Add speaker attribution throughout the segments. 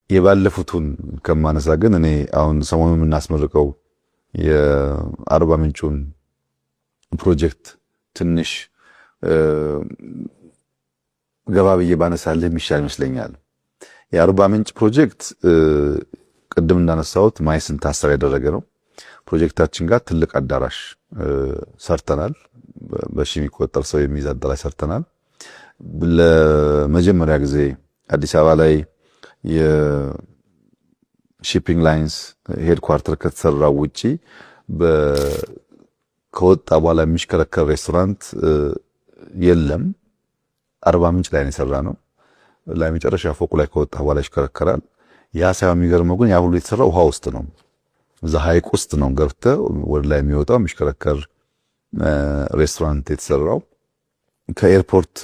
Speaker 1: የባለፉቱን ከማነሳ ግን እኔ አሁን ሰሞኑን የምናስመርቀው የአርባ ምንጩን ፕሮጀክት ትንሽ ገባ ብዬ ባነሳልህ የሚሻል ይመስለኛል። የአርባ ምንጭ ፕሮጀክት ቅድም እንዳነሳሁት ማይስን ታሳቢ ያደረገ ነው። ፕሮጀክታችን ጋር ትልቅ አዳራሽ ሰርተናል። በሺ የሚቆጠር ሰው የሚይዝ አዳራሽ ሰርተናል። ለመጀመሪያ ጊዜ አዲስ አበባ ላይ የሺፒንግ ላይንስ ሄድኳርተር ከተሰራው ውጪ ከወጣ በኋላ የሚሽከረከር ሬስቶራንት የለም። አርባ ምንጭ ላይ ነው የሰራነው። ላይ መጨረሻ ፎቁ ላይ ከወጣ በኋላ ይሽከረከራል። ያ ሳይሆን የሚገርመው ግን ያ ሁሉ የተሰራው ውሃ ውስጥ ነው። እዛ ሐይቅ ውስጥ ነው ገብተህ ወደ ላይ የሚወጣው የሚሽከረከር ሬስቶራንት የተሰራው። ከኤርፖርት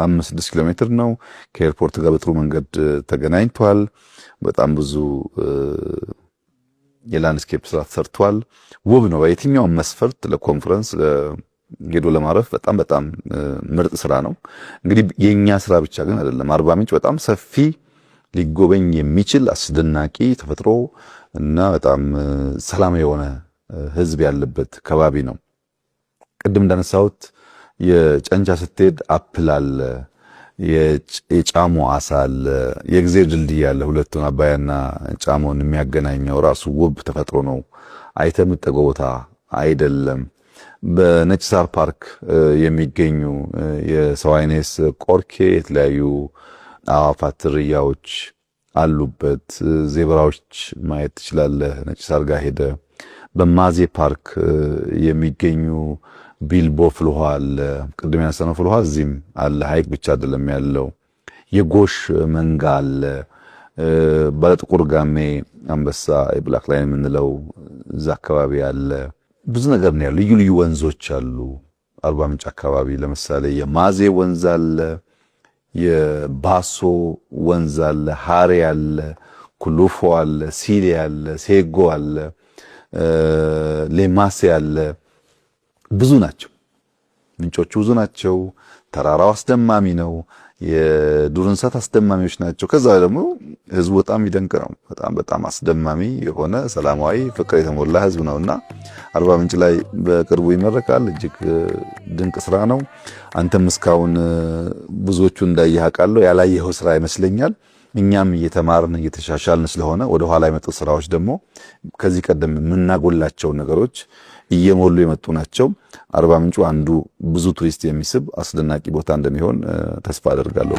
Speaker 1: 5-6 ኪሎ ሜትር ነው። ከኤርፖርት ጋር በጥሩ መንገድ ተገናኝቷል። በጣም ብዙ የላንድስኬፕ ስራ ተሰርቷል። ውብ ነው። በየትኛውም መስፈርት ለኮንፈረንስ ሄዶ ለማረፍ በጣም ምርጥ ስራ ነው። እንግዲህ የኛ ስራ ብቻ ግን አይደለም። አርባ ምንጭ በጣም ሰፊ ሊጎበኝ የሚችል አስደናቂ ተፈጥሮ እና በጣም ሰላም የሆነ ህዝብ ያለበት ከባቢ ነው። ቅድም እንዳነሳሁት የጨንቻ ስትሄድ አፕል አለ፣ የጫሞ አሳ አለ፣ የእግዚአብሔር ድልድይ አለ። ሁለቱን አባያና ጫሞን የሚያገናኘው ራሱ ውብ ተፈጥሮ ነው። አይተህ የምትጠገው ቦታ አይደለም። በነጭ ሳር ፓርክ የሚገኙ የሰው አይኔስ ቆርኬ፣ የተለያዩ አዋፋት ዝርያዎች አሉበት። ዜብራዎች ማየት ትችላለህ ነጭ ሳር ጋር ሄደ። በማዜ ፓርክ የሚገኙ ቢልቦ ፍልውሃ አለ። ቅድም ያነሳነው ፍልውሃ እዚህም አለ። ሐይቅ ብቻ አይደለም ያለው። የጎሽ መንጋ አለ። ባለጥቁር ጋሜ አንበሳ የብላክ ላይን የምንለው እዛ አካባቢ አለ። ብዙ ነገር ነው ያለው። ልዩ ልዩ ወንዞች አሉ አርባ ምንጭ አካባቢ። ለምሳሌ የማዜ ወንዝ አለ፣ የባሶ ወንዝ አለ፣ ሃሬ አለ፣ ኩሉፎ አለ፣ ሲሌ አለ፣ ሴጎ አለ፣ ሌማሴ አለ። ብዙ ናቸው ምንጮቹ፣ ብዙ ናቸው። ተራራው አስደማሚ ነው። የዱር እንስሳት አስደማሚዎች ናቸው። ከዛ ደግሞ ህዝቡ በጣም ይደንቅ ነው። በጣም አስደማሚ የሆነ ሰላማዊ ፍቅር የተሞላ ህዝብ ነውና አርባ ምንጭ ላይ በቅርቡ ይመረቃል። እጅግ ድንቅ ስራ ነው። አንተም እስካሁን ብዙዎቹ እንዳየህ አውቃለሁ። ያላየኸው ስራ ይመስለኛል። እኛም እየተማርን እየተሻሻልን ስለሆነ ወደ ኋላ የመጡ ስራዎች ደግሞ ከዚህ ቀደም የምናጎላቸው ነገሮች እየሞሉ የመጡ ናቸው። አርባ ምንጩ አንዱ ብዙ ቱሪስት የሚስብ አስደናቂ ቦታ እንደሚሆን ተስፋ አደርጋለሁ።